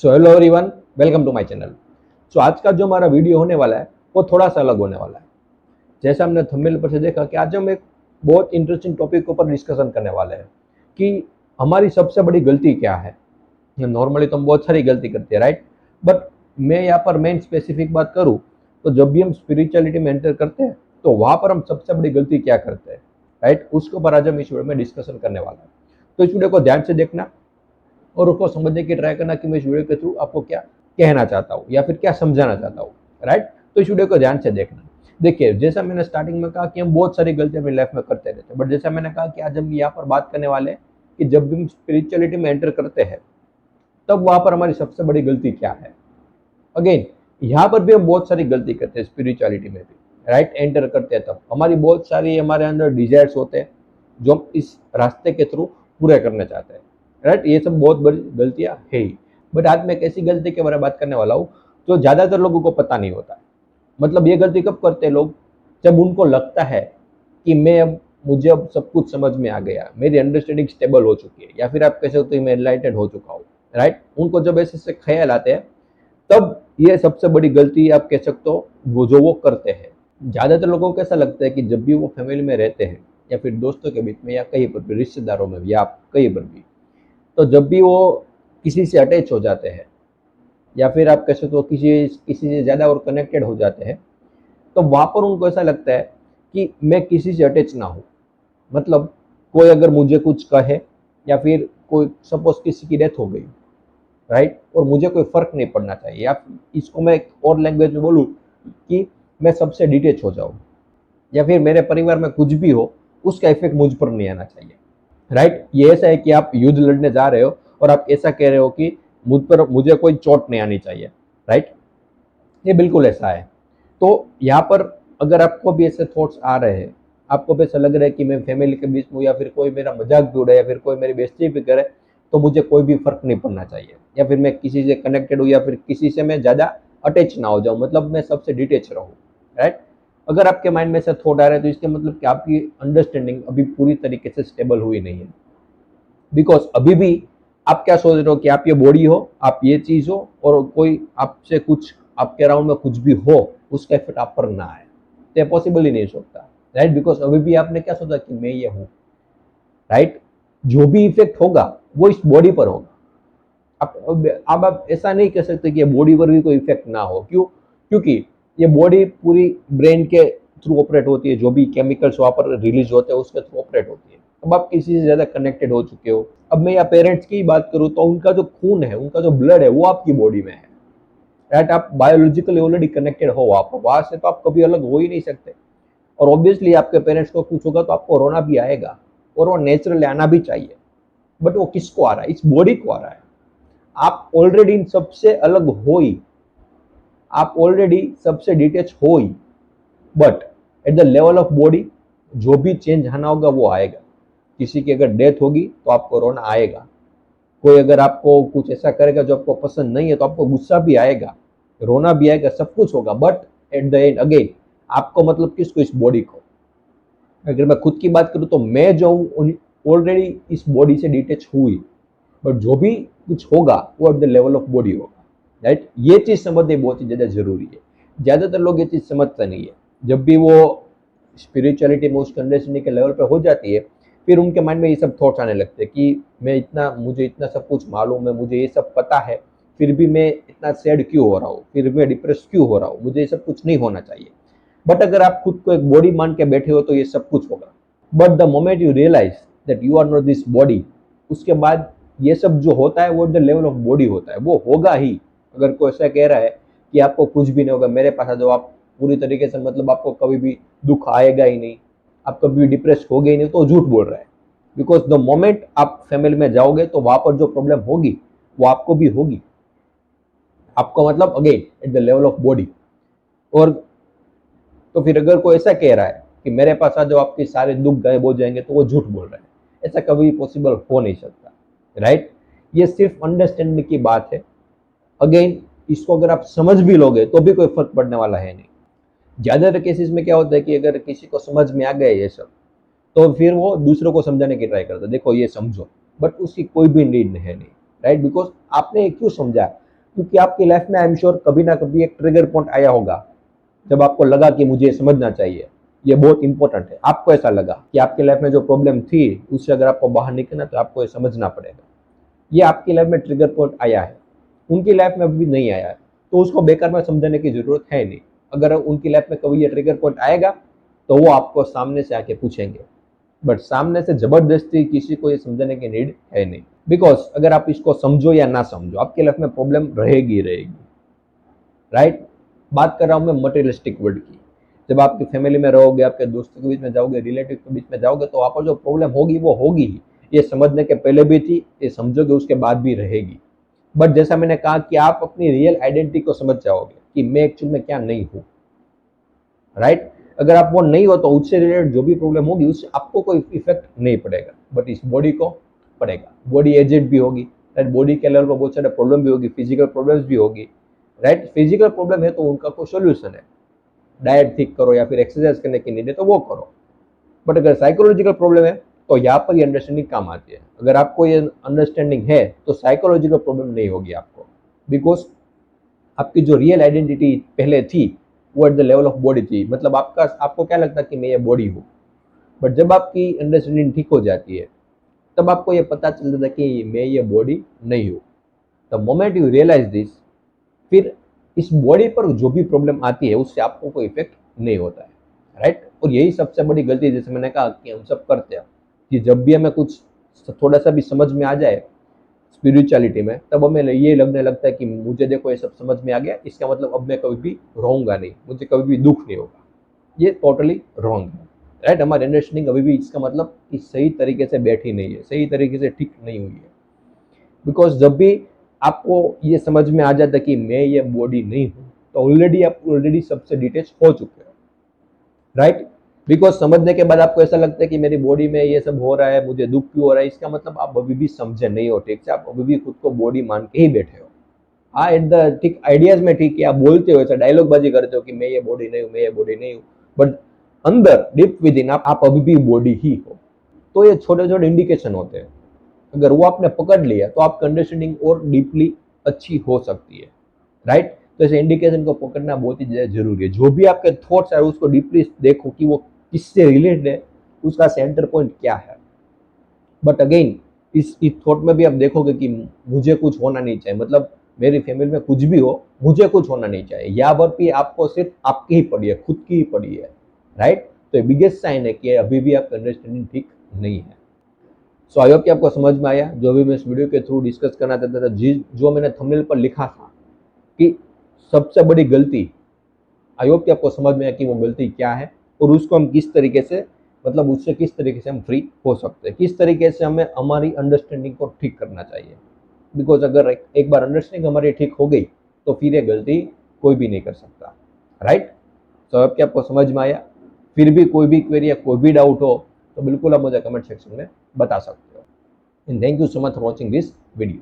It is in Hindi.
So hello everyone, welcome to my channel. So आज का जो हमारा वीडियो होने वाला है वो थोड़ा सा अलग होने वाला है। जैसा हमने थंबनेल पर से देखा कि आज हम एक बहुत इंटरेस्टिंग टॉपिक के ऊपर डिस्कशन करने वाले हैं कि हमारी सबसे बड़ी गलती क्या है। नॉर्मली तो हम बहुत सारी गलती करते हैं, राइट। बट मैं यहाँ पर मेन स्पेसिफिक बात करूँ तो जब भी हम स्पिरिचुअलिटी में एंटर करते हैं तो वहाँ पर हम सबसे बड़ी गलती क्या करते हैं, राइट। उसके ऊपर आज हम इस वीडियो में डिस्कशन करने वाला है। तो इस वीडियो को ध्यान से देखना और उसको समझने की ट्राई करना कि मैं इस वीडियो के थ्रू आपको क्या कहना चाहता हूँ या फिर क्या समझाना चाहता हूँ, राइट। तो इस वीडियो को ध्यान से देखना। देखिए, जैसा मैंने स्टार्टिंग में कहा कि हम बहुत सारी गलतियां अपनी लाइफ में करते रहते हैं, बट जैसा मैंने कहा कि आज हम यहाँ पर बात करने वाले हैं कि जब भी हम स्पिरिचुअलिटी में एंटर करते हैं तब वहां पर हमारी सबसे बड़ी गलती क्या है। अगेन, यहाँ पर भी हम बहुत सारी गलती करते हैं स्पिरिचुअलिटी में भी, राइट। एंटर करते हैं तब हमारी बहुत सारी हमारे अंदर डिजायर्स होते हैं जो हम इस रास्ते के थ्रू पूरे करना चाहते हैं, राइट। ये सब बहुत बड़ी गलतियां है ही। बट आज मैं एक ऐसी गलती के बारे में बात करने वाला हूँ जो ज्यादातर लोगों को पता नहीं होता। मतलब ये गलती कब करते हैं लोग, जब उनको लगता है कि मुझे अब सब कुछ समझ में आ गया, मेरी अंडरस्टैंडिंग स्टेबल हो चुकी है, या फिर आप कह सकते हो मैं एनलाइटेड हो चुका हूँ, राइट। उनको जब ऐसे ख्याल आते हैं तब ये सबसे बड़ी गलती आप कह सकते हो वो करते हैं। ज्यादातर लोगों को ऐसा लगता है कि जब भी वो फैमिली में रहते हैं या फिर दोस्तों के बीच में या कहीं पर भी रिश्तेदारों में या कहीं पर भी, तो जब भी वो किसी से अटैच हो जाते हैं या फिर आप कह सकते हो किसी किसी से ज़्यादा और कनेक्टेड हो जाते हैं, तो वहाँ पर उनको ऐसा लगता है कि मैं किसी से अटैच ना हूँ। मतलब कोई अगर मुझे कुछ कहे या फिर कोई सपोज किसी की डेथ हो गई, राइट, और मुझे कोई फर्क नहीं पड़ना चाहिए, या इसको मैं एक और लैंग्वेज में बोलूँ कि मैं सबसे डिटेच हो जाऊँ, या फिर मेरे परिवार में कुछ भी हो उसका इफेक्ट मुझ पर नहीं आना चाहिए, राइट। ये ऐसा है कि आप युद्ध लड़ने जा रहे हो और आप ऐसा कह रहे हो कि मुझे कोई चोट नहीं आनी चाहिए, राइट। ये बिल्कुल ऐसा है। तो यहाँ पर अगर आपको भी ऐसे थॉट्स आ रहे हैं, आपको भी ऐसा लग रहा है कि मैं फैमिली के बीच में या फिर कोई मेरा मजाक भी उड़ाए या फिर कोई मेरी बेइज्जती भी करे तो मुझे कोई भी फर्क नहीं पड़ना चाहिए, या फिर मैं किसी से कनेक्टेड हूँ या फिर किसी से मैं ज़्यादा अटैच ना हो जाऊँ, मतलब मैं सबसे डिटेच रहूँ, राइट। अगर आपके माइंड में ऐसा थॉट आ रहा है तो इसके मतलब कि आपकी अंडरस्टैंडिंग अभी पूरी तरीके से स्टेबल हुई नहीं है। बिकॉज अभी भी आप क्या सोच रहे हो कि आप ये बॉडी हो, आप ये चीज हो, और कोई आपसे कुछ आपके अराउंड में कुछ भी हो उसका इफेक्ट आप पर ना आए, तो ये पॉसिबल ही नहीं सोचता, राइट। बिकॉज अभी भी आपने क्या सोचा कि मैं ये हूँ, राइट। जो भी इफेक्ट होगा वो इस बॉडी पर होगा। अब आप ऐसा नहीं कह सकते कि बॉडी पर भी कोई इफेक्ट ना हो। क्यों? क्योंकि ये बॉडी पूरी ब्रेन के थ्रू ऑपरेट होती है, जो भी केमिकल्स वहां पर रिलीज होते हैं उसके थ्रू ऑपरेट होती है। अब आप किसी से ज्यादा कनेक्टेड हो चुके हो। अब मैं या पेरेंट्स की बात करूँ तो उनका जो खून है, उनका जो ब्लड है वो आपकी बॉडी में है, राइट। आप बायोलॉजिकली ऑलरेडी कनेक्टेड हो वहां से, तो आप कभी अलग हो ही नहीं सकते। और ऑब्वियसली आपके पेरेंट्स को कुछ होगा तो आपको रोना भी आएगा, और वो नेचुरली आना भी चाहिए। बट वो किसको आ रहा है? इस बॉडी को आ रहा है। आप ऑलरेडी इन सबसे अलग हो ही, आप ऑलरेडी सबसे डिटेच हो ही, but at the level of body जो भी चेंज आना होगा वो आएगा। किसी की अगर डेथ होगी तो आपको रोना आएगा। कोई अगर आपको कुछ ऐसा करेगा जो आपको पसंद नहीं है तो आपको गुस्सा भी आएगा, रोना भी आएगा, सब कुछ होगा। But at the end again आपको मतलब किसको? इस बॉडी को। अगर मैं खुद की बात करूं तो मैं जो हूँ ऑलरेडी इस बॉडी से डिटेच हुई, बट जो भी कुछ होगा वो eight the level of body होगा, राइट। ये चीज समझनी बहुत ही ज्यादा जरूरी है। ज्यादातर लोग ये चीज समझता नहीं है। जब भी वो स्पिरिचुअलिटी में उसके अंडरस्टैंडिंग के लेवल पर हो जाती है, फिर उनके माइंड में ये सब थॉट्स आने लगते हैं कि मुझे इतना सब कुछ मालूम है, मुझे ये सब पता है, फिर भी मैं इतना सैड क्यों हो रहा हूँ, फिर मैं डिप्रेस क्यों हो रहा हूँ, मुझे ये सब कुछ नहीं होना चाहिए। बट अगर आप खुद को एक बॉडी मान के बैठे हो तो ये सब कुछ होगा। But the moment you realise that you are not this body, उसके बाद ये सब जो होता है वो द लेवल ऑफ बॉडी होता है, वो होगा ही। अगर कोई ऐसा कह रहा है कि आपको कुछ भी नहीं होगा, मेरे पास आ जाओ, आप पूरी तरीके से मतलब आपको कभी भी दुख आएगा ही नहीं, आप कभी भी डिप्रेस हो गए नहीं, तो झूठ बोल रहा है। बिकॉज द मोमेंट आप फैमिली में जाओगे तो वहां पर जो प्रॉब्लम होगी वो आपको भी होगी। आपको मतलब again eight the level of body. और तो फिर अगर कोई ऐसा कह रहा है कि मेरे पास आ जाओ आपके सारे दुख गायब हो जाएंगे, तो वो झूठ बोल रहा है। ऐसा कभी पॉसिबल हो नहीं सकता, राइट। ये सिर्फ अंडरस्टैंडिंग की बात है। अगेन, इसको अगर आप समझ भी लोगे तो भी कोई फर्क पड़ने वाला है नहीं। ज्यादातर केसेस में क्या होता है कि अगर किसी को समझ में आ गया ये सब, तो फिर वो दूसरों को समझाने की ट्राई करता है, देखो ये समझो, बट उसकी कोई भी नीड है नहीं, राइट। बिकॉज आपने क्यों समझा? क्योंकि आपकी लाइफ में आई एम श्योर कभी ना कभी एक ट्रिगर पॉइंट आया होगा जब आपको लगा कि मुझे समझना चाहिए, ये बहुत इंपॉर्टेंट है। आपको ऐसा लगा कि आपकी लाइफ में जो प्रॉब्लम थी उससे अगर आपको बाहर निकलना तो आपको ये समझना पड़ेगा। ये आपकी लाइफ में ट्रिगर पॉइंट आया है, उनकी लाइफ में अभी नहीं आया है, तो उसको बेकार में समझाने की जरूरत है नहीं। अगर उनकी लाइफ में कभी ये ट्रिगर पॉइंट आएगा तो वो आपको सामने से आके पूछेंगे, बट सामने से जबरदस्ती किसी को ये समझाने की नीड है नहीं। बिकॉज अगर आप इसको समझो या ना समझो, आपकी लाइफ में प्रॉब्लम रहेगी रहेगी, राइट। बात कर रहा हूं मैं मटेरियलिस्टिक वर्ल्ड की। जब आपकी फैमिली में रहोगे, आपके दोस्तों के बीच में जाओगे, रिलेटिव के बीच में जाओगे, तो आपको जो प्रॉब्लम होगी वो होगी ही। ये समझने के पहले भी थी, ये समझोगे उसके बाद भी रहेगी। बट जैसा मैंने कहा कि आप अपनी रियल आइडेंटिटी को समझ जाओगे कि मैं एक्चुअल में क्या नहीं हूं, राइट। अगर आप वो नहीं हो तो उससे रिलेटेड जो भी प्रॉब्लम होगी उससे आपको कोई इफेक्ट नहीं पड़ेगा, बट इस बॉडी को पड़ेगा। बॉडी एजेड भी होगी, राइट। बॉडी के लेवल पर बहुत सारे प्रॉब्लम भी होगी, फिजिकल प्रॉब्लम्स भी होगी, राइट। फिजिकल प्रॉब्लम है तो उनका कोई सोल्यूशन है, डाइट ठीक करो या फिर एक्सरसाइज करने की नीड है तो वो करो। बट अगर साइकोलॉजिकल प्रॉब्लम है तो यहाँ पर ये अंडरस्टैंडिंग काम आती है। अगर आपको ये अंडरस्टैंडिंग है तो साइकोलॉजिकल प्रॉब्लम नहीं होगी आपको, बिकॉज आपकी जो रियल आइडेंटिटी पहले थी वो eight the level of body थी। मतलब आपको क्या लगता है कि मैं ये बॉडी हूँ, बट जब आपकी अंडरस्टैंडिंग ठीक हो जाती है तब आपको ये पता चल जाता है कि मैं ये बॉडी नहीं हूँ। The moment you realise this, फिर इस बॉडी पर जो भी प्रॉब्लम आती है उससे आपको कोई इफेक्ट नहीं होता है, राइट। और यही सबसे बड़ी गलती है, जैसे मैंने कहा कि हम सब करते हैं कि जब भी हमें कुछ थोड़ा सा भी समझ में आ जाए स्पिरिचुअलिटी में, तब हमें ये लगने लगता है कि मुझे देखो ये सब समझ में आ गया, इसका मतलब अब मैं कभी भी रोऊंगा नहीं, मुझे कभी भी दुख नहीं होगा। ये टोटली रॉन्ग है, राइट। हमारी अंडरस्टैंडिंग अभी भी इसका मतलब कि सही तरीके से बैठी नहीं है, सही तरीके से ठीक नहीं हुई है। बिकॉज जब भी आपको ये समझ में आ जाता है कि मैं ये बॉडी नहीं हूँ, तो ऑलरेडी सबसे डिटेच हो चुके हो, राइट। बिकॉज समझने के बाद आपको ऐसा लगता है कि मेरी बॉडी में ये सब हो रहा है, मुझे दुख क्यों हो रहा है, इसका मतलब आप अभी भी समझे नहीं हो ठीक से, आप अभी भी खुद को बॉडी मान के ही बैठे हो। हाँ, एट द ठीक आइडियाज में ठीक है, आप बोलते हो, ऐसा डायलॉग बाजी करते हो कि मैं ये बॉडी नहीं हूँ, मैं ये बॉडी नहीं हूँ, बट अंदर डीप विद इन आप अभी भी बॉडी ही हो। तो ये छोटे छोटे इंडिकेशन होते हैं, अगर वो आपने पकड़ लिया तो आपकी अंडरस्टैंडिंग और डीपली अच्छी हो सकती है, राइट। तो ऐसे इंडिकेशन को पकड़ना बहुत ही ज्यादा जरूरी है। जो भी आपके थॉट्स है उसको डीपली देखो कि वो किससे रिलेटेड है, उसका सेंटर पॉइंट क्या है। बट अगेन इस थॉट में भी आप देखोगे कि मुझे कुछ होना नहीं चाहिए, मतलब मेरी फैमिली में कुछ भी हो, मुझे कुछ होना नहीं चाहिए, या भी आपको सिर्फ आपकी ही पड़ी है, खुद की ही पड़ी है, राइट। तो ये बिगेस्ट साइन है कि अभी भी आपका अंडरस्टैंडिंग ठीक नहीं है। सो आई होप कि आपको समझ में आया जो भी मैं इस वीडियो के थ्रू डिस्कस करना चाहता था। जो मैंने थंबनेल पर लिखा था कि सबसे बड़ी गलती, आई होप कि आपको समझ में आया कि वो गलती क्या है और उसको हम किस तरीके से, मतलब उससे किस तरीके से हम फ्री हो सकते हैं, किस तरीके से हमें हमारी अंडरस्टैंडिंग को ठीक करना चाहिए। बिकॉज अगर एक बार अंडरस्टैंडिंग हमारी ठीक हो गई तो फिर ये गलती कोई भी नहीं कर सकता, राइट। तो अब क्या आपको समझ में आया? फिर भी कोई भी क्वेरी या कोई भी डाउट हो तो बिल्कुल आप मुझे कमेंट सेक्शन में बता सकते हो। And thank you so much for watching this video.